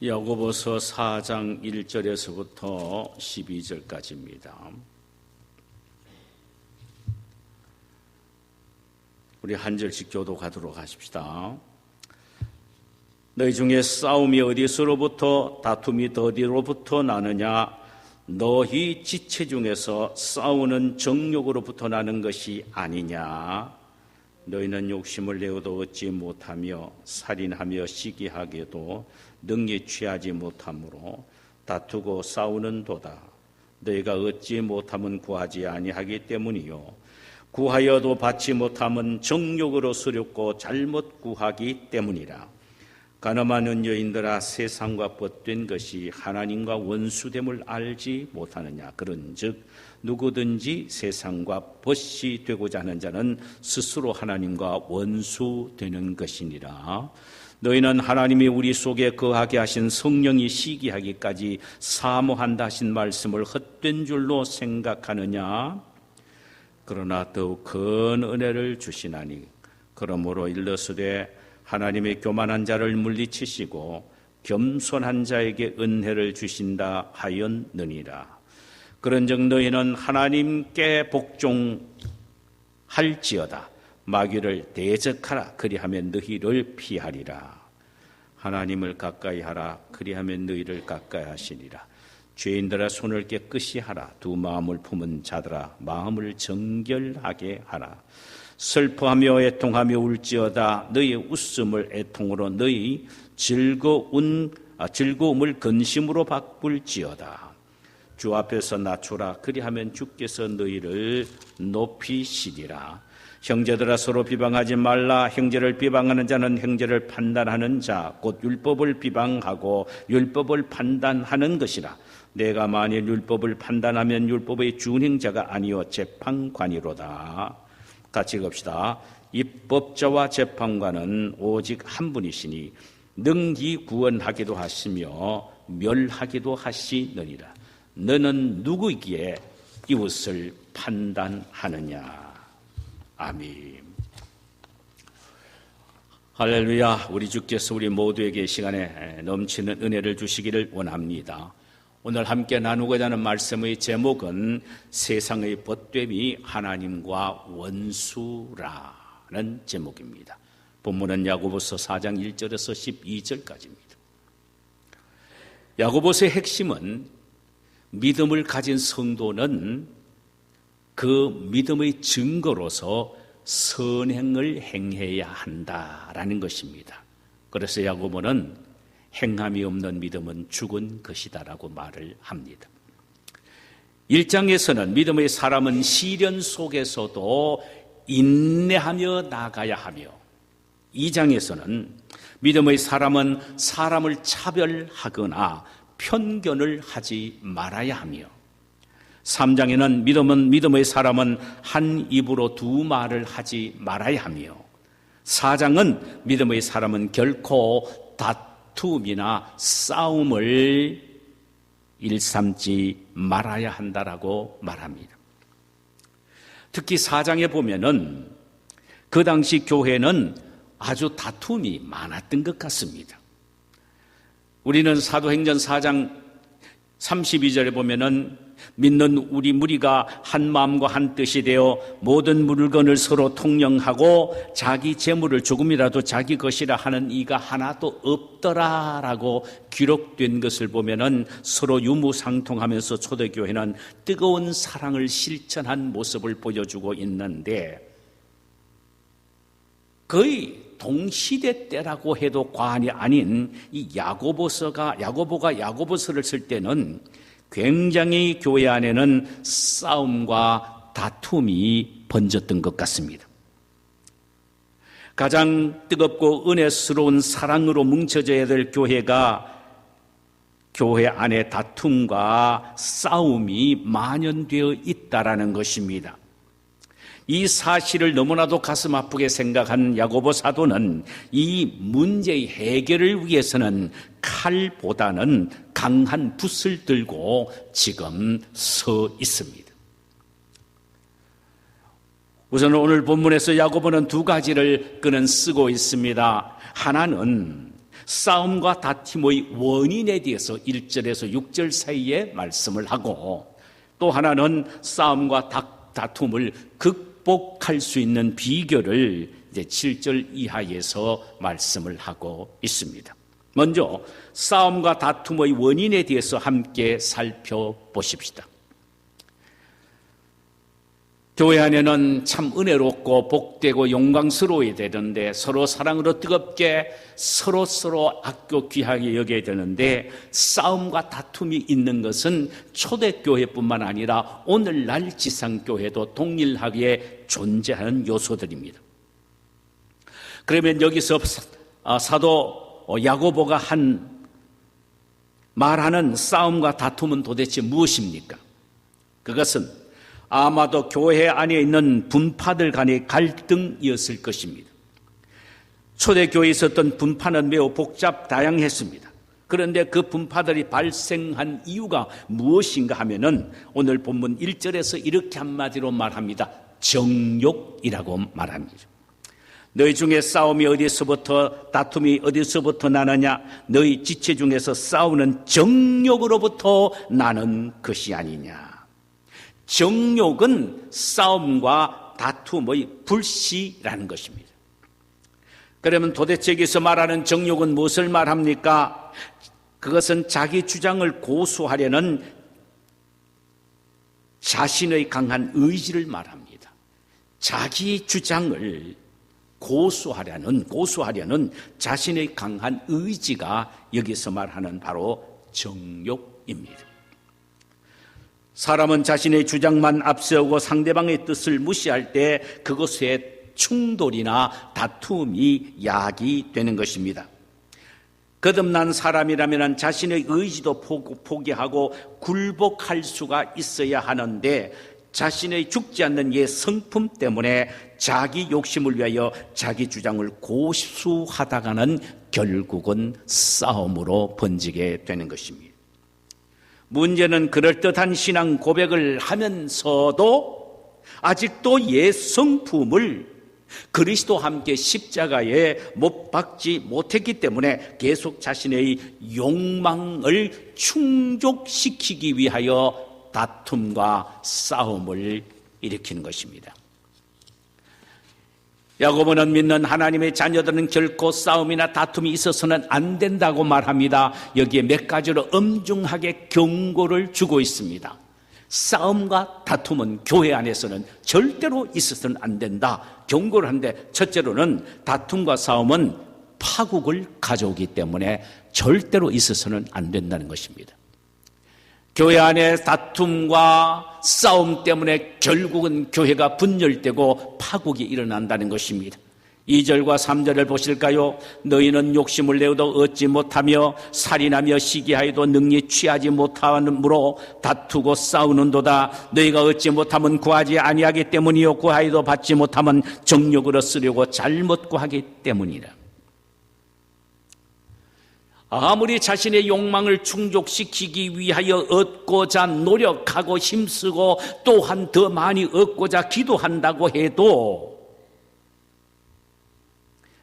야고보서 4장 1절에서부터 12절까지입니다. 우리 한 절씩 교독하도록 하십시다. 너희 중에 싸움이 어디서로부터 다툼이 어디로부터 나느냐? 너희 지체 중에서 싸우는 정욕으로부터 나는 것이 아니냐? 너희는 욕심을 내어도 얻지 못하며 살인하며 시기하게도 능히 취하지 못하므로 다투고 싸우는도다. 너희가 얻지 못함은 구하지 아니하기 때문이요 구하여도 받지 못함은 정욕으로 서렵고 잘못 구하기 때문이라. 가늠하는 여인들아, 세상과 벗된 것이 하나님과 원수됨을 알지 못하느냐? 그런즉 누구든지 세상과 벗이 되고자 하는 자는 스스로 하나님과 원수되는 것이니라. 너희는 하나님이 우리 속에 거하게 하신 성령이 시기하기까지 사모한다 하신 말씀을 헛된 줄로 생각하느냐? 그러나 더욱 큰 은혜를 주시나니 그러므로 일러스되 하나님의 교만한 자를 물리치시고 겸손한 자에게 은혜를 주신다 하였느니라. 그런즉 너희는 하나님께 복종할지어다. 마귀를 대적하라. 그리하면 너희를 피하리라. 하나님을 가까이 하라. 그리하면 너희를 가까이 하시리라. 죄인들아, 손을 깨끗이 하라. 두 마음을 품은 자들아, 마음을 정결하게 하라. 슬퍼하며 애통하며 울지어다. 너희의 웃음을 애통으로, 너희 즐거움을 근심으로 바꿀지어다. 주 앞에서 낮추라. 그리하면 주께서 너희를 높이시리라. 형제들아, 서로 비방하지 말라. 형제를 비방하는 자는 형제를 판단하는 자, 곧 율법을 비방하고 율법을 판단하는 것이라. 내가 만일 율법을 판단하면 율법의 준행자가 아니요 재판관이로다. 같이 읽읍시다. 입법자와 재판관은 오직 한 분이시니 능히 구원하기도 하시며 멸하기도 하시느니라. 너는 누구이기에 이웃을 판단하느냐? 아멘. 할렐루야. 우리 주께서 우리 모두에게 이 시간에 넘치는 은혜를 주시기를 원합니다. 오늘 함께 나누고자 하는 말씀의 제목은 세상의 벗됨이 하나님과 원수라는 제목입니다. 본문은 야고보서 4장 1절에서 12절까지입니다. 야고보서의 핵심은 믿음을 가진 성도는 그 믿음의 증거로서 선행을 행해야 한다라는 것입니다. 그래서 야고보는 행함이 없는 믿음은 죽은 것이다라고 말을 합니다. 1장에서는 믿음의 사람은 시련 속에서도 인내하며 나가야 하며, 2장에서는 믿음의 사람은 사람을 차별하거나 편견을 하지 말아야 하며, 3장에는 믿음의 사람은 한 입으로 두 말을 하지 말아야 하며, 4장은 믿음의 사람은 결코 다툼이나 싸움을 일삼지 말아야 한다라고 말합니다. 특히 4장에 보면은 그 당시 교회는 아주 다툼이 많았던 것 같습니다. 우리는 사도행전 4장 32절에 보면은 믿는 우리 무리가 한 마음과 한 뜻이 되어 모든 물건을 서로 통용하고 자기 재물을 조금이라도 자기 것이라 하는 이가 하나도 없더라라고 기록된 것을 보면은 서로 유무상통하면서 초대교회는 뜨거운 사랑을 실천한 모습을 보여주고 있는데, 거의 동시대 때라고 해도 과언이 아닌 이 야고보가 야고보서를 쓸 때는 굉장히 교회 안에는 싸움과 다툼이 번졌던 것 같습니다. 가장 뜨겁고 은혜스러운 사랑으로 뭉쳐져야 될 교회가 교회 안에 다툼과 싸움이 만연되어 있다라는 것입니다. 이 사실을 너무나도 가슴 아프게 생각한 야고보 사도는 이 문제의 해결을 위해서는 칼보다는 강한 붓을 들고 지금 서 있습니다. 우선 오늘 본문에서 야고보는 두 가지를 그는 쓰고 있습니다. 하나는 싸움과 다툼의 원인에 대해서 1절에서 6절 사이에 말씀을 하고, 또 하나는 싸움과 다툼을 극복할 수 있는 비결을 이제 7절 이하에서 말씀을 하고 있습니다. 먼저 싸움과 다툼의 원인에 대해서 함께 살펴보십시다. 교회 안에는 참 은혜롭고 복되고 영광스러워야 되는데, 서로 사랑으로 뜨겁게 서로 아껴 귀하게 여겨야 되는데, 싸움과 다툼이 있는 것은 초대교회뿐만 아니라 오늘날 지상교회도 동일하게 존재하는 요소들입니다. 그러면 여기서 사도 야고보가 말하는 싸움과 다툼은 도대체 무엇입니까? 그것은 아마도 교회 안에 있는 분파들 간의 갈등이었을 것입니다. 초대교회에 있었던 분파는 매우 다양했습니다. 그런데 그 분파들이 발생한 이유가 무엇인가 하면은 오늘 본문 1절에서 이렇게 한마디로 말합니다. 정욕이라고 말합니다. 너희 중에 싸움이 어디서부터, 다툼이 어디서부터 나느냐? 너희 지체 중에서 싸우는 정욕으로부터 나는 것이 아니냐? 정욕은 싸움과 다툼의 불씨라는 것입니다. 그러면 도대체 여기서 말하는 정욕은 무엇을 말합니까? 그것은 자기 주장을 고수하려는 자신의 강한 의지를 말합니다. 자기 주장을 고수하려는 자신의 강한 의지가 여기서 말하는 바로 정욕입니다. 사람은 자신의 주장만 앞세우고 상대방의 뜻을 무시할 때 그것에 충돌이나 다툼이 야기되는 것입니다. 거듭난 사람이라면 자신의 의지도 포기하고 굴복할 수가 있어야 하는데, 자신의 죽지 않는 옛 성품 때문에 자기 욕심을 위하여 자기 주장을 고수하다가는 결국은 싸움으로 번지게 되는 것입니다. 문제는 그럴듯한 신앙 고백을 하면서도 아직도 옛 성품을 그리스도와 함께 십자가에 못 박지 못했기 때문에 계속 자신의 욕망을 충족시키기 위하여 다툼과 싸움을 일으키는 것입니다. 야고보는 믿는 하나님의 자녀들은 결코 싸움이나 다툼이 있어서는 안 된다고 말합니다. 여기에 몇 가지로 엄중하게 경고를 주고 있습니다. 싸움과 다툼은 교회 안에서는 절대로 있어서는 안 된다 경고를 하는데, 첫째로는 다툼과 싸움은 파국을 가져오기 때문에 절대로 있어서는 안 된다는 것입니다. 교회 안에 다툼과 싸움 때문에 결국은 교회가 분열되고 파국이 일어난다는 것입니다. 2절과 3절을 보실까요? 너희는 욕심을 내어도 얻지 못하며 살인하며 시기하여도 능히 취하지 못하므로 다투고 싸우는도다. 너희가 얻지 못하면 구하지 아니하기 때문이요, 구하여도 받지 못하면 정욕으로 쓰려고 잘못 구하기 때문이라. 아무리 자신의 욕망을 충족시키기 위하여 얻고자 노력하고 힘쓰고 또한 더 많이 얻고자 기도한다고 해도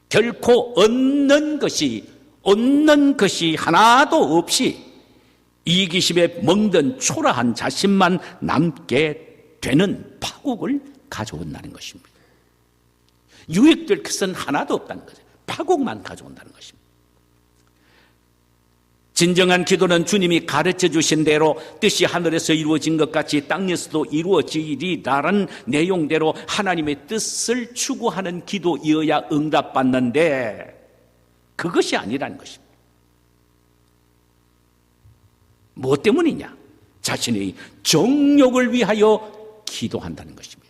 결코 얻는 것이 하나도 없이 이기심에 멍든 초라한 자신만 남게 되는 파국을 가져온다는 것입니다. 유익될 것은 하나도 없다는 거죠. 파국만 가져온다는 것입니다. 진정한 기도는 주님이 가르쳐 주신 대로 뜻이 하늘에서 이루어진 것 같이 땅에서도 이루어지리라는 내용대로 하나님의 뜻을 추구하는 기도이어야 응답받는데, 그것이 아니라는 것입니다. 무엇 때문이냐? 자신의 정욕을 위하여 기도한다는 것입니다.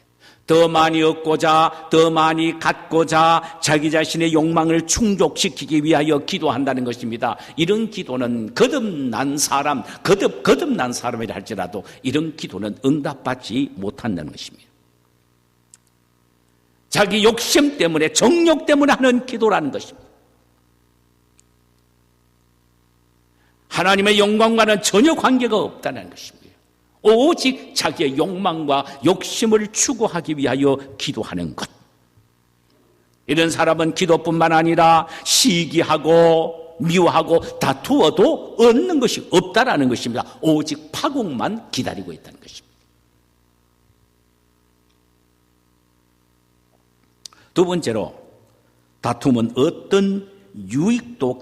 더 많이 얻고자, 더 많이 갖고자 자기 자신의 욕망을 충족시키기 위하여 기도한다는 것입니다. 이런 기도는 거듭난 사람이라 할지라도 이런 기도는 응답받지 못한다는 것입니다. 자기 욕심 때문에, 정욕 때문에 하는 기도라는 것입니다. 하나님의 영광과는 전혀 관계가 없다는 것입니다. 오직 자기의 욕망과 욕심을 추구하기 위하여 기도하는 것. 이런 사람은 기도뿐만 아니라 시기하고 미워하고 다투어도 얻는 것이 없다라는 것입니다. 오직 파국만 기다리고 있다는 것입니다. 두 번째로, 다툼은 어떤 유익도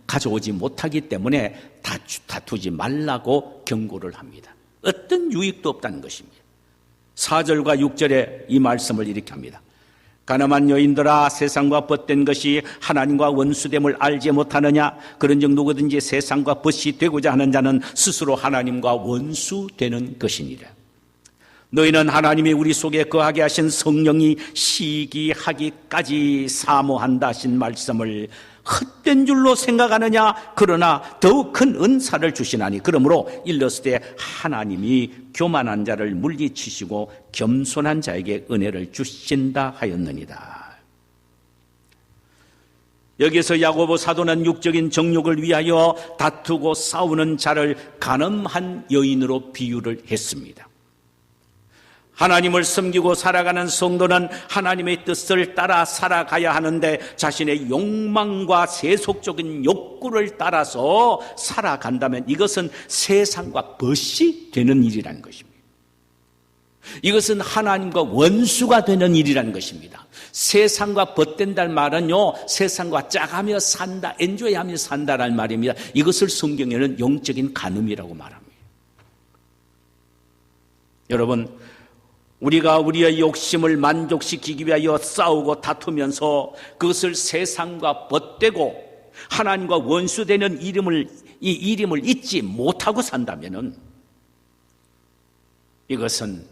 가져오지 못하기 때문에 다투지 말라고 경고를 합니다. 어떤 유익도 없다는 것입니다. 4절과 6절에 이 말씀을 이렇게 합니다. 가늠한 여인들아, 세상과 벗된 것이 하나님과 원수됨을 알지 못하느냐? 그런즉 누구든지 세상과 벗이 되고자 하는 자는 스스로 하나님과 원수되는 것이니라. 너희는 하나님이 우리 속에 거하게 하신 성령이 시기하기까지 사모한다 하신 말씀을 헛된 줄로 생각하느냐? 그러나 더욱 큰 은사를 주시나니 그러므로 일렀을 때 하나님이 교만한 자를 물리치시고 겸손한 자에게 은혜를 주신다 하였느니라. 여기서 야고보 사도는 육적인 정욕을 위하여 다투고 싸우는 자를 간음한 여인으로 비유를 했습니다. 하나님을 섬기고 살아가는 성도는 하나님의 뜻을 따라 살아가야 하는데 자신의 욕망과 세속적인 욕구를 따라서 살아간다면 이것은 세상과 벗이 되는 일이라는 것입니다. 이것은 하나님과 원수가 되는 일이라는 것입니다. 세상과 벗된다는 말은요, 세상과 짜가며 산다, 엔조이하며 산다라는 말입니다. 이것을 성경에는 영적인 간음이라고 말합니다. 여러분, 우리가 우리의 욕심을 만족시키기 위하여 싸우고 다투면서 그것을 세상과 벗되고 하나님과 원수되는 이 이름을 잊지 못하고 산다면은 이것은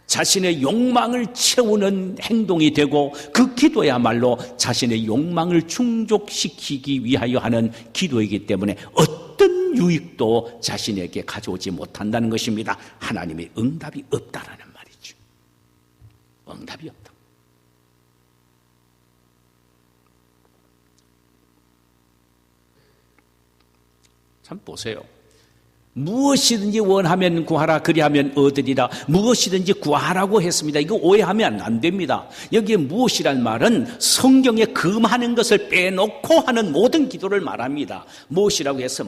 자신의 욕망을 채우는 행동이 되고 그 기도야말로 자신의 욕망을 충족시키기 위하여 하는 기도이기 때문에 어떤 유익도 자신에게 가져오지 못한다는 것입니다. 하나님의 응답이 없다라는 말이죠. 응답이 없다. 참 보세요. 무엇이든지 원하면 구하라, 그리하면 얻으리라. 무엇이든지 구하라고 했습니다. 이거 오해하면 안 됩니다. 여기에 무엇이란 말은 성경에 금하는 것을 빼놓고 하는 모든 기도를 말합니다. 무엇이라고 해서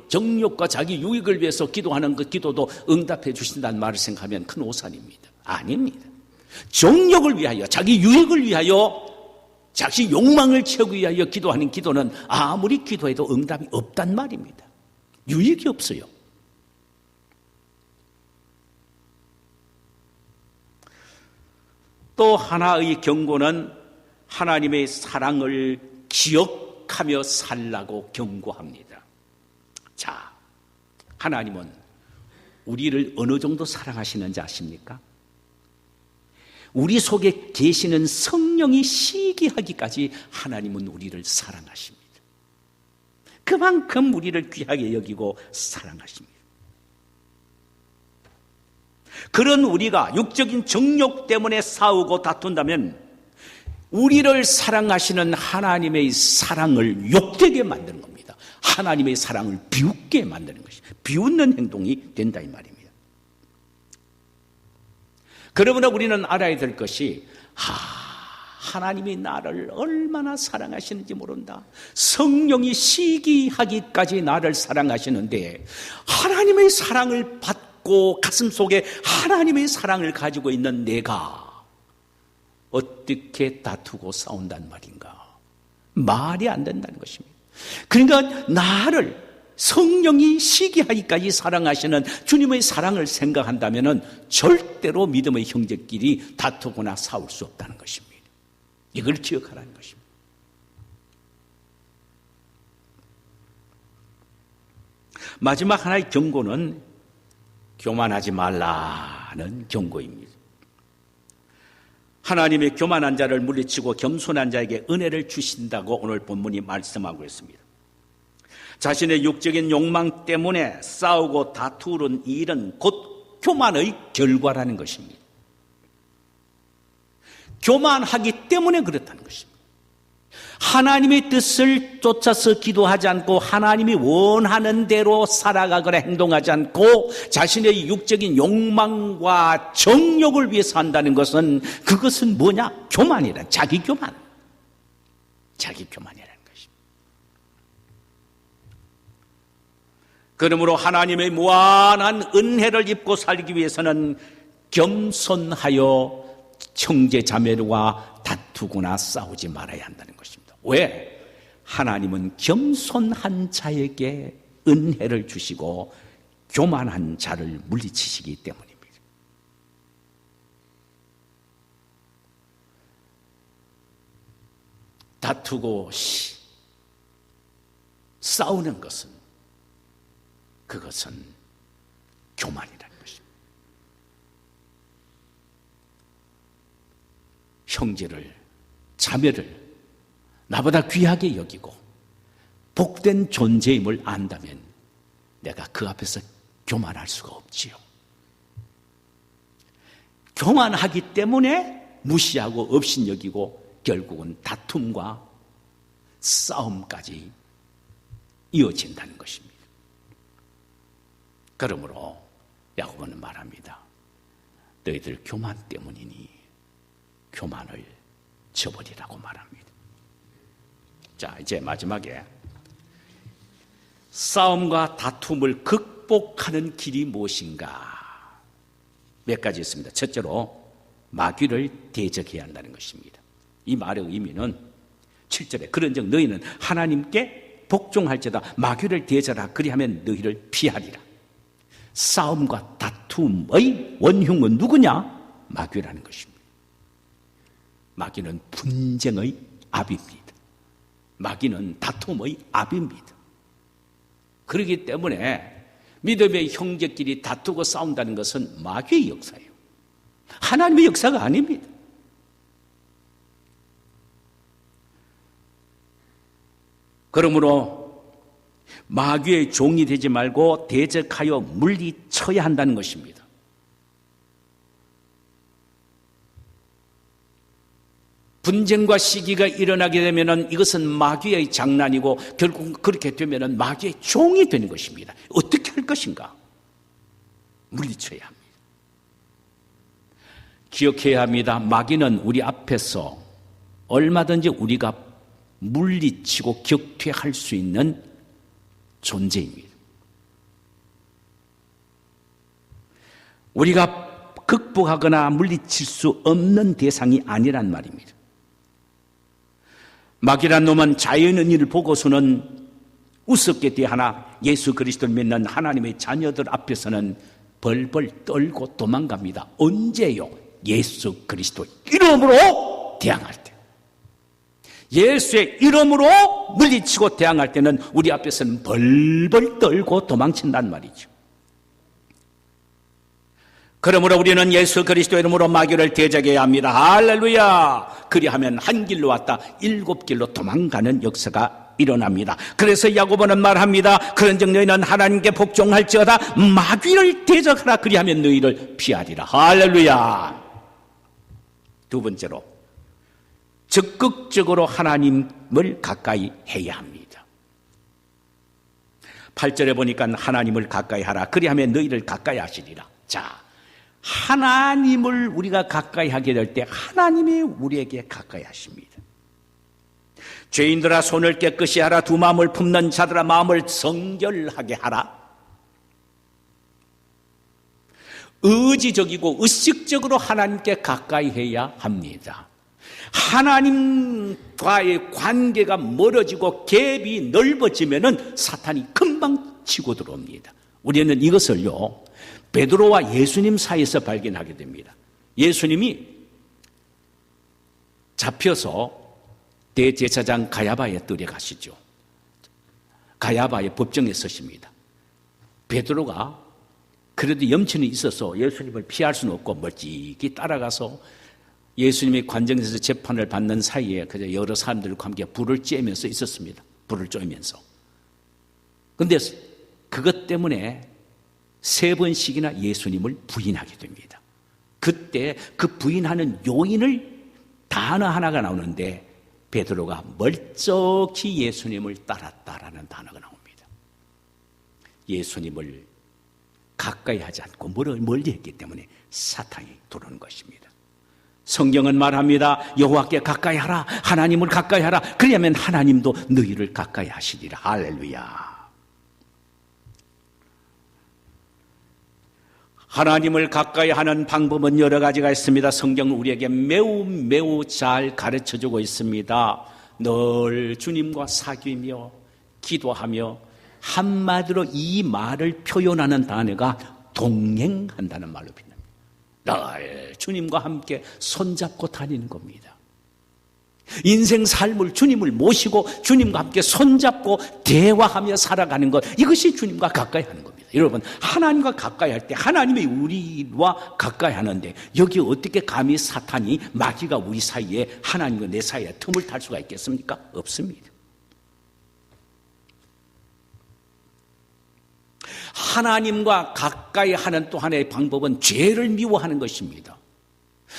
정욕과 자기 유익을 위해서 기도하는 그 기도도 응답해 주신다는 말을 생각하면 큰 오산입니다. 아닙니다. 정욕을 위하여, 자기 유익을 위하여, 자기 욕망을 채우기 위하여 기도하는 기도는 아무리 기도해도 응답이 없단 말입니다. 유익이 없어요. 또 하나의 경고는 하나님의 사랑을 기억하며 살라고 경고합니다. 자, 하나님은 우리를 어느 정도 사랑하시는지 아십니까? 우리 속에 계시는 성령이 시기하기까지 하나님은 우리를 사랑하십니다. 그만큼 우리를 귀하게 여기고 사랑하십니다. 그런 우리가 육적인 정욕 때문에 싸우고 다툰다면 우리를 사랑하시는 하나님의 사랑을 욕되게 만드는 겁니다. 하나님의 사랑을 비웃게 만드는 것이, 비웃는 행동이 된다 이 말입니다. 그러므로 우리는 알아야 될 것이 하나님이 나를 얼마나 사랑하시는지 모른다. 성령이 시기하기까지 나를 사랑하시는데 하나님의 사랑을 받고 가슴속에 하나님의 사랑을 가지고 있는 내가 어떻게 다투고 싸운단 말인가? 말이 안 된다는 것입니다. 그러니까 나를 성령이 시기하기까지 사랑하시는 주님의 사랑을 생각한다면 절대로 믿음의 형제끼리 다투거나 싸울 수 없다는 것입니다. 이걸 기억하라는 것입니다. 마지막 하나의 경고는 교만하지 말라는 경고입니다. 하나님의 교만한 자를 물리치고 겸손한 자에게 은혜를 주신다고 오늘 본문이 말씀하고 있습니다. 자신의 육적인 욕망 때문에 싸우고 다투는 일은 곧 교만의 결과라는 것입니다. 교만하기 때문에 그렇다는 것입니다. 하나님의 뜻을 쫓아서 기도하지 않고 하나님이 원하는 대로 살아가거나 행동하지 않고 자신의 육적인 욕망과 정욕을 위해서 한다는 것은 그것은 뭐냐? 교만이란, 자기 교만이라는 것입니다. 그러므로 하나님의 무한한 은혜를 입고 살기 위해서는 겸손하여 형제 자매와 다투거나 싸우지 말아야 한다는 것입니다. 왜? 하나님은 겸손한 자에게 은혜를 주시고 교만한 자를 물리치시기 때문입니다. 다투고 싸우는 것은 그것은 교만이라는 것입니다. 형제를, 자매를 나보다 귀하게 여기고 복된 존재임을 안다면 내가 그 앞에서 교만할 수가 없지요. 교만하기 때문에 무시하고 업신여기고 결국은 다툼과 싸움까지 이어진다는 것입니다. 그러므로 야고보는 말합니다. 너희들 교만 때문이니 교만을 저버리라고 말합니다. 자, 이제 마지막에 싸움과 다툼을 극복하는 길이 무엇인가? 몇 가지 있습니다. 첫째로 마귀를 대적해야 한다는 것입니다. 이 말의 의미는 7절에 그런즉 너희는 하나님께 복종할지어다 마귀를 대적하라 그리하면 너희를 피하리라. 싸움과 다툼의 원흉은 누구냐? 마귀라는 것입니다. 마귀는 분쟁의 압입니다. 마귀는 다툼의 압입니다. 그렇기 때문에 믿음의 형제끼리 다투고 싸운다는 것은 마귀의 역사예요. 하나님의 역사가 아닙니다. 그러므로 마귀의 종이 되지 말고 대적하여 물리쳐야 한다는 것입니다. 분쟁과 시기가 일어나게 되면 이것은 마귀의 장난이고 결국 그렇게 되면 마귀의 종이 되는 것입니다. 어떻게 할 것인가? 물리쳐야 합니다. 기억해야 합니다. 마귀는 우리 앞에서 얼마든지 우리가 물리치고 격퇴할 수 있는 존재입니다. 우리가 극복하거나 물리칠 수 없는 대상이 아니란 말입니다. 마귀란 놈은 자연의 일을 보고서는 우습게 대하나 예수 그리스도를 믿는 하나님의 자녀들 앞에서는 벌벌 떨고 도망갑니다. 언제요? 예수 그리스도 이름으로 대항할 때. 예수의 이름으로 물리치고 대항할 때는 우리 앞에서는 벌벌 떨고 도망친단 말이죠. 그러므로 우리는 예수 그리스도 이름으로 마귀를 대적해야 합니다. 할렐루야! 그리하면 한 길로 왔다 7길로 도망가는 역사가 일어납니다. 그래서 야고보는 말합니다. 그런즉 너희는 하나님께 복종할지어다 마귀를 대적하라 그리하면 너희를 피하리라. 할렐루야! 두 번째로 적극적으로 하나님을 가까이 해야 합니다. 8절에 보니까 하나님을 가까이 하라 그리하면 너희를 가까이 하시리라. 자, 하나님을 우리가 가까이 하게 될 때 하나님이 우리에게 가까이 하십니다. 죄인들아 손을 깨끗이 하라 두 마음을 품는 자들아 마음을 정결하게 하라. 의지적이고 의식적으로 하나님께 가까이 해야 합니다. 하나님과의 관계가 멀어지고 갭이 넓어지면은 사탄이 금방 치고 들어옵니다. 우리는 이것을요 베드로와 예수님 사이에서 발견하게 됩니다. 예수님이 잡혀서 대제사장 가야바의 뜰에 가시죠. 가야바의 법정에 서십니다. 베드로가 그래도 염치는 있어서 예수님을 피할 수는 없고 멀찍이 따라가서 예수님이 관정에서 재판을 받는 사이에 그저 여러 사람들과 함께 불을 쬐면서 있었습니다. 불을 쬐면서. 그런데 그것 때문에 3번씩이나 예수님을 부인하게 됩니다. 그때 그 부인하는 요인을 단어 하나가 나오는데 베드로가 멀쩡히 예수님을 따랐다라는 단어가 나옵니다. 예수님을 가까이 하지 않고 멀리 했기 때문에 사탄이 들어오는 것입니다. 성경은 말합니다. 여호와께 가까이 하라. 하나님을 가까이 하라. 그러면 하나님도 너희를 가까이 하시리라. 할렐루야. 하나님을 가까이 하는 방법은 여러 가지가 있습니다. 성경은 우리에게 매우 잘 가르쳐주고 있습니다. 늘 주님과 사귀며 기도하며, 한마디로 이 말을 표현하는 단어가 동행한다는 말로 표현합니다. 늘 주님과 함께 손잡고 다니는 겁니다. 인생 삶을 주님을 모시고 주님과 함께 손잡고 대화하며 살아가는 것, 이것이 주님과 가까이 하는 겁니다. 여러분, 하나님과 가까이 할 때 하나님이 우리와 가까이 하는데, 여기 어떻게 감히 사탄이, 마귀가 우리 사이에, 하나님과 내 사이에 틈을 탈 수가 있겠습니까? 없습니다. 하나님과 가까이 하는 또 하나의 방법은 죄를 미워하는 것입니다.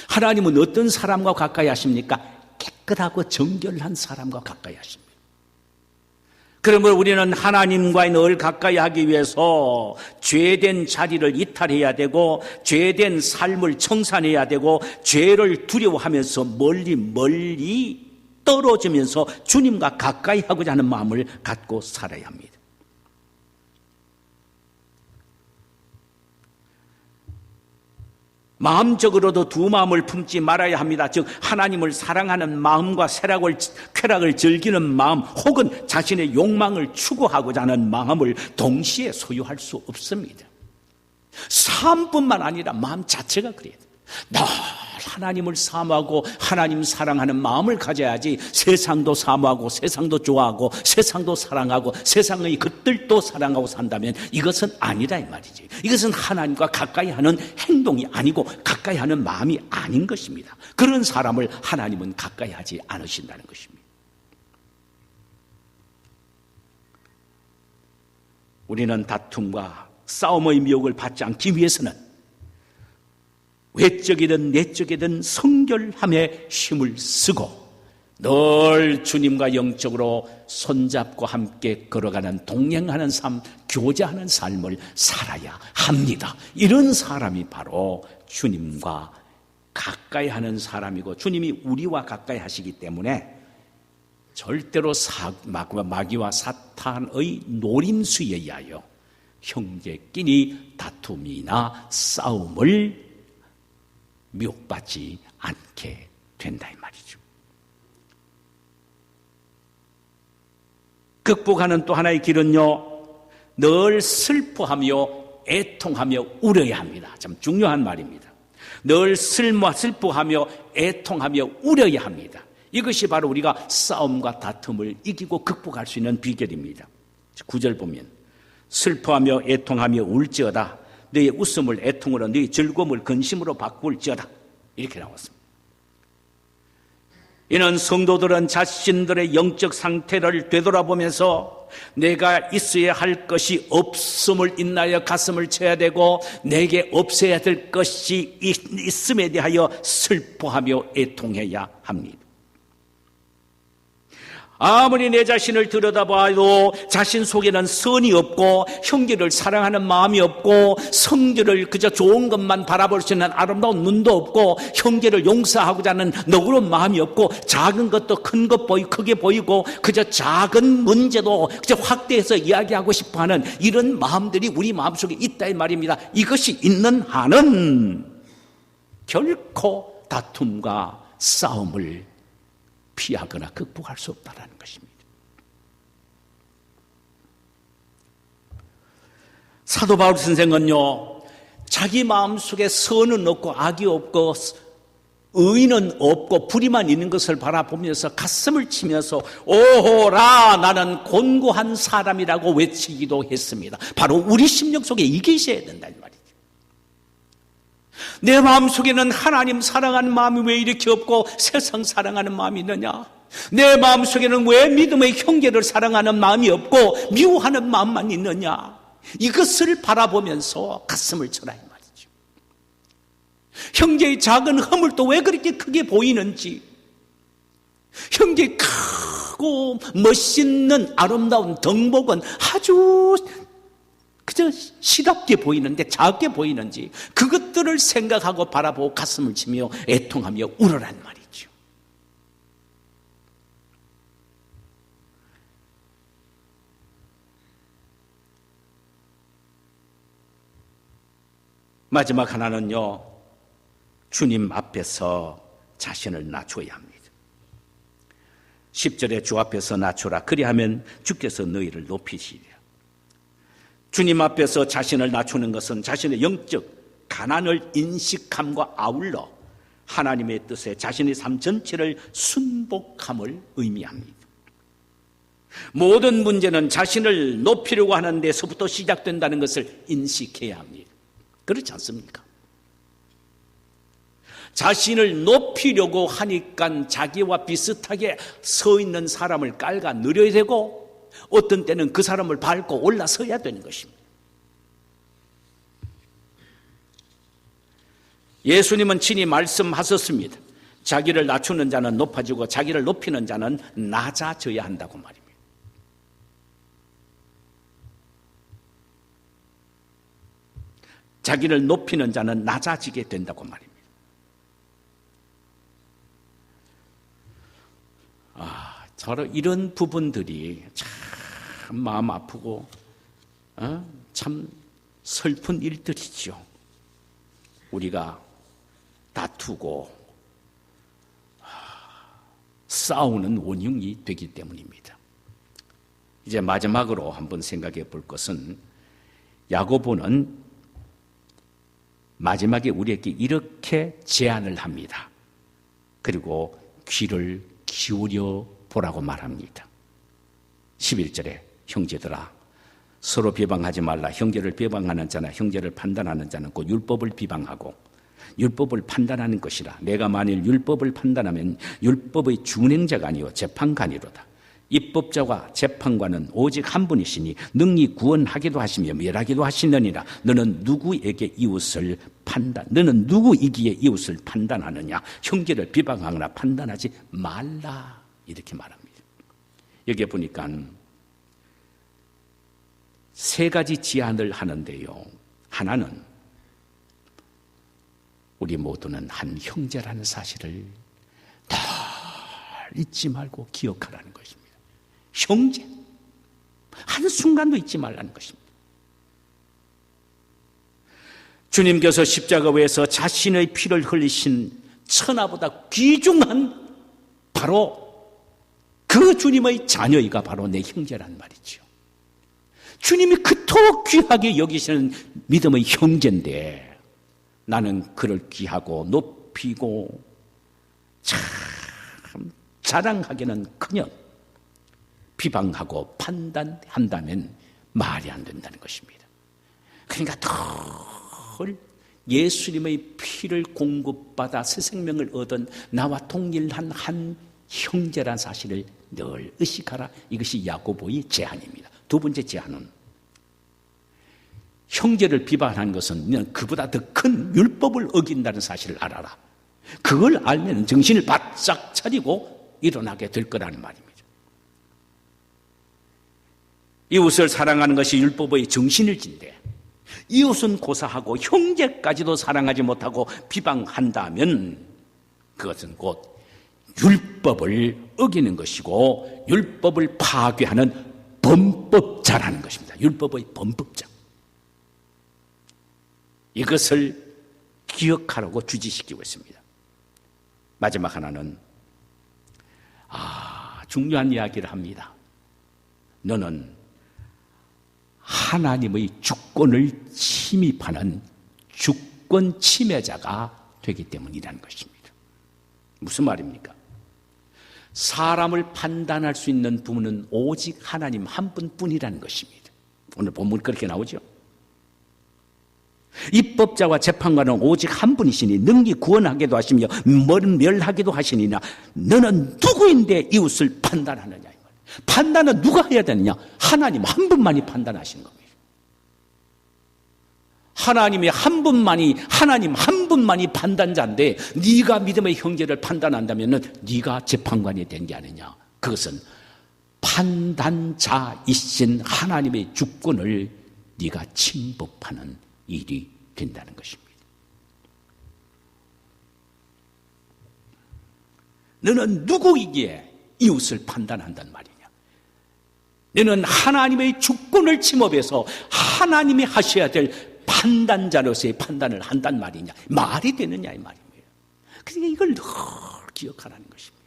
하나님은 어떤 사람과 가까이 하십니까? 깨끗하고 정결한 사람과 가까이 하십니다. 그러므로 우리는 하나님과 늘 가까이 하기 위해서 죄된 자리를 이탈해야 되고, 죄된 삶을 청산해야 되고, 죄를 두려워하면서 멀리 떨어지면서 주님과 가까이 하고자 하는 마음을 갖고 살아야 합니다. 마음적으로도 두 마음을 품지 말아야 합니다. 즉, 하나님을 사랑하는 마음과 쾌락을 즐기는 마음, 혹은 자신의 욕망을 추구하고자 하는 마음을 동시에 소유할 수 없습니다. 삶뿐만 아니라 마음 자체가 그래야 돼요. 늘 하나님을 사모하고 하나님 사랑하는 마음을 가져야지, 세상도 사모하고 세상도 좋아하고 세상도 사랑하고 세상의 것들도 사랑하고 산다면 이것은 아니라 이 말이지. 이것은 하나님과 가까이 하는 행동이 아니고 가까이 하는 마음이 아닌 것입니다. 그런 사람을 하나님은 가까이 하지 않으신다는 것입니다. 우리는 다툼과 싸움의 미혹을 받지 않기 위해서는 외적이든 내적이든 성결함에 힘을 쓰고 늘 주님과 영적으로 손잡고 함께 걸어가는, 동행하는 삶, 교제하는 삶을 살아야 합니다. 이런 사람이 바로 주님과 가까이 하는 사람이고, 주님이 우리와 가까이 하시기 때문에 절대로 마귀와 사탄의 노림수에 의하여 형제끼리 다툼이나 싸움을 미혹받지 않게 된다 이 말이죠. 극복하는 또 하나의 길은요, 늘 슬퍼하며 애통하며 울어야 합니다. 참 중요한 말입니다. 늘 슬퍼하며 애통하며 울어야 합니다. 이것이 바로 우리가 싸움과 다툼을 이기고 극복할 수 있는 비결입니다. 9절 보면, 슬퍼하며 애통하며 울지어다. 너의 웃음을 애통으로, 너의 즐거움을 근심으로 바꿀지어다. 이렇게 나왔습니다. 이는 성도들은 자신들의 영적 상태를 되돌아보면서 내가 있어야 할 것이 없음을 인하여 가슴을 쳐야 되고, 내게 없어야 될 것이 있음에 대하여 슬퍼하며 애통해야 합니다. 아무리 내 자신을 들여다봐도 자신 속에는 선이 없고, 형제를 사랑하는 마음이 없고, 성질을 그저 좋은 것만 바라볼 수 있는 아름다운 눈도 없고, 형제를 용서하고자 하는 너그러운 마음이 없고, 작은 것도 큰 것 크게 보이고, 그저 작은 문제도 그저 확대해서 이야기하고 싶어하는 이런 마음들이 우리 마음속에 있다 이 말입니다. 이것이 있는 한은 결코 다툼과 싸움을 피하거나 극복할 수 없다는 것입니다. 사도 바울 선생은요, 자기 마음속에 선은 없고 악이 없고 의는 없고 불의만 있는 것을 바라보면서 가슴을 치면서 오호라 나는 곤고한 사람이라고 외치기도 했습니다. 바로 우리 심령 속에 이게 있어야 된다는 말이죠. 내 마음속에는 하나님 사랑하는 마음이 왜 이렇게 없고 세상 사랑하는 마음이 있느냐? 내 마음속에는 왜 믿음의 형제를 사랑하는 마음이 없고 미워하는 마음만 있느냐? 이것을 바라보면서 가슴을 쳐라 이 말이죠. 형제의 작은 허물도 왜 그렇게 크게 보이는지, 형제의 크고 멋있는 아름다운 덕목은 아주 그저 시답게 보이는데 작게 보이는지, 그것들을 생각하고 바라보고 가슴을 치며 애통하며 울어란 말이죠. 마지막 하나는요, 주님 앞에서 자신을 낮춰야 합니다. 10절에 주 앞에서 낮추라. 그리하면 주께서 너희를 높이시리라. 주님 앞에서 자신을 낮추는 것은 자신의 영적 가난을 인식함과 아울러 하나님의 뜻에 자신의 삶 전체를 순복함을 의미합니다. 모든 문제는 자신을 높이려고 하는 데서부터 시작된다는 것을 인식해야 합니다. 그렇지 않습니까? 자신을 높이려고 하니까 자기와 비슷하게 서 있는 사람을 깔아 느려야 되고, 어떤 때는 그 사람을 밟고 올라서야 되는 것입니다. 예수님은 친히 말씀하셨습니다. 자기를 낮추는 자는 높아지고 자기를 높이는 자는 낮아져야 한다고 말입니다. 자기를 높이는 자는 낮아지게 된다고 말입니다. 바로 이런 부분들이 참 마음 아프고 참 슬픈 일들이죠. 우리가 다투고 싸우는 원흉이 되기 때문입니다. 이제 마지막으로 한번 생각해 볼 것은, 야고보는 마지막에 우리에게 이렇게 제안을 합니다. 그리고 귀를 기울여 보라고 말합니다. 11절에 형제들아, 서로 비방하지 말라. 형제를 비방하는 자나 형제를 판단하는 자는 곧 율법을 비방하고 율법을 판단하는 것이라. 내가 만일 율법을 판단하면 율법의 준행자가 아니요 재판관이로다. 입법자와 재판관은 오직 한 분이시니 능히 구원하기도 하시며 멸하기도 하시느니라. 너는 누구이기에 이웃을 판단하느냐? 형제를 비방하거나 판단하지 말라. 이렇게 말합니다. 여기에 보니까 세 가지 제안을 하는데요. 하나는 우리 모두는 한 형제라는 사실을 늘 잊지 말고 기억하라는 것입니다. 형제, 한순간도 잊지 말라는 것입니다. 주님께서 십자가에서 자신의 피를 흘리신 천하보다 귀중한 바로 그 주님의 자녀이가 바로 내 형제란 말이죠. 주님이 그토록 귀하게 여기시는 믿음의 형제인데 나는 그를 귀하고 높이고 참 자랑하기는커녕 비방하고 판단한다면 말이 안 된다는 것입니다. 그러니까 늘 예수님의 피를 공급받아 새 생명을 얻은 나와 동일한 한 형제란 사실을 늘 의식하라. 이것이 야고보의 제안입니다. 두 번째 제안은, 형제를 비방하는 것은 그보다 더 큰 율법을 어긴다는 사실을 알아라. 그걸 알면 정신을 바짝 차리고 일어나게 될 거라는 말입니다. 이웃을 사랑하는 것이 율법의 정신일진데 이웃은 고사하고 형제까지도 사랑하지 못하고 비방한다면 그것은 곧 율법을 어기는 것이고 율법을 파괴하는 범법자라는 것입니다. 율법의 범법자. 이것을 기억하라고 주지시키고 있습니다. 마지막 하나는 중요한 이야기를 합니다. 너는 하나님의 주권을 침입하는 주권 침해자가 되기 때문이라는 것입니다. 무슨 말입니까? 사람을 판단할 수 있는 분은 오직 하나님 한 분뿐이라는 것입니다. 오늘 본문 그렇게 나오죠. 입법자와 재판관은 오직 한 분이시니 능히 구원하기도 하시며 멸하기도 하시니나 너는 누구인데 이웃을 판단하느냐. 판단은 누가 해야 되느냐? 하나님 한 분만이 판단하시는 겁니다. 하나님 한 분만이 판단자인데 네가 믿음의 형제를 판단한다면 네가 재판관이 된 게 아니냐. 그것은 판단자이신 하나님의 주권을 네가 침범하는 일이 된다는 것입니다. 너는 누구이기에 이웃을 판단한단 말이냐? 너는 하나님의 주권을 침범해서 하나님이 하셔야 될 판단자로서의 판단을 한단 말이냐, 말이 되느냐 이 말입니다. 그러니까 이걸 늘 기억하라는 것입니다.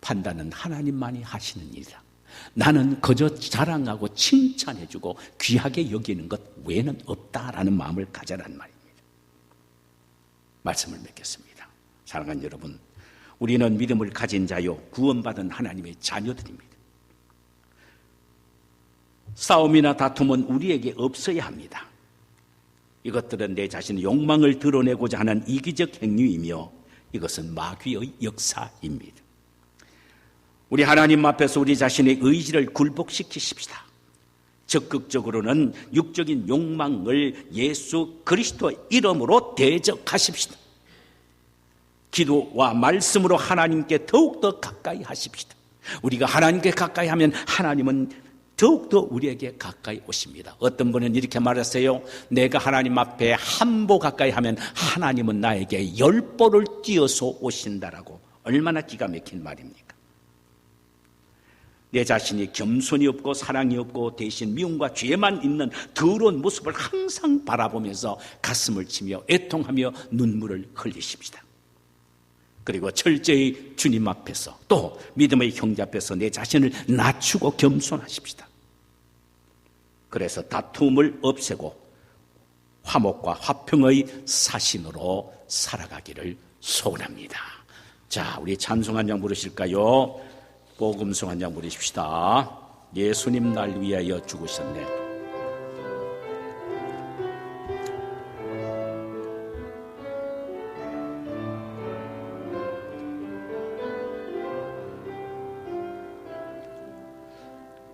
판단은 하나님만이 하시는 일이다. 나는 그저 자랑하고 칭찬해주고 귀하게 여기는 것 외에는 없다라는 마음을 가져라는 말입니다. 말씀을 맺겠습니다. 사랑하는 여러분, 우리는 믿음을 가진 자요 구원받은 하나님의 자녀들입니다. 싸움이나 다툼은 우리에게 없어야 합니다. 이것들은 내 자신의 욕망을 드러내고자 하는 이기적 행위이며 이것은 마귀의 역사입니다. 우리 하나님 앞에서 우리 자신의 의지를 굴복시키십시다. 적극적으로는 육적인 욕망을 예수 그리스도의 이름으로 대적하십시다. 기도와 말씀으로 하나님께 더욱더 가까이 하십시다. 우리가 하나님께 가까이 하면 하나님은 더욱더 우리에게 가까이 오십니다. 어떤 분은 이렇게 말했어요. 내가 하나님 앞에 한 보 가까이 하면 하나님은 나에게 10보를 뛰어서 오신다라고. 얼마나 기가 막힌 말입니까? 내 자신이 겸손이 없고 사랑이 없고 대신 미움과 죄만 있는 더러운 모습을 항상 바라보면서 가슴을 치며 애통하며 눈물을 흘리십시다. 그리고 철저히 주님 앞에서 또 믿음의 형제 앞에서 내 자신을 낮추고 겸손하십시다. 그래서 다툼을 없애고 화목과 화평의 사신으로 살아가기를 소원합니다. 자, 우리 찬송 한 장 부르실까요? 복음송 한 장 부르십시다. 예수님 날 위하여 죽으셨네.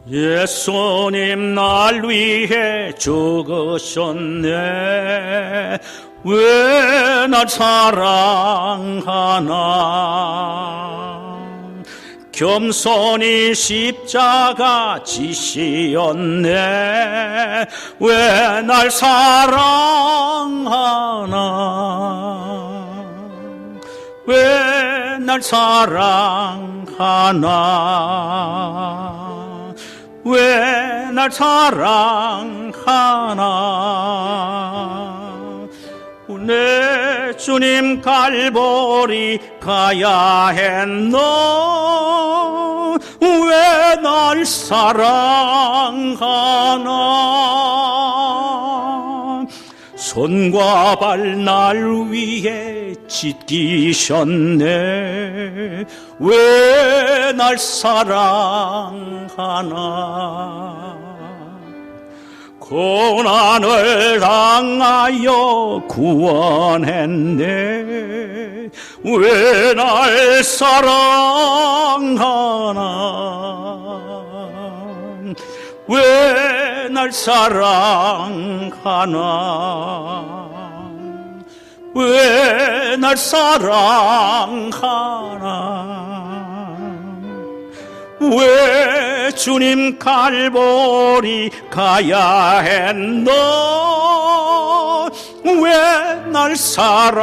예수님 날 위해 죽으셨네. 왜 날 사랑하나. 겸손히 십자가 지시었네. 왜 날 사랑하나. 왜 날 사랑하나. 왜 날 사랑하나. 내 주님 갈보리 가야 했노. 왜 날 사랑하나. 손과 발 날 위해 찢기셨네. 왜 날 사랑하나. 고난을 당하여 구원했네. 왜 날 사랑하나. 왜 날 사랑하나. 왜 날 사랑하나. 왜 주님 갈보리 가야 했노. 왜 날 사랑하나.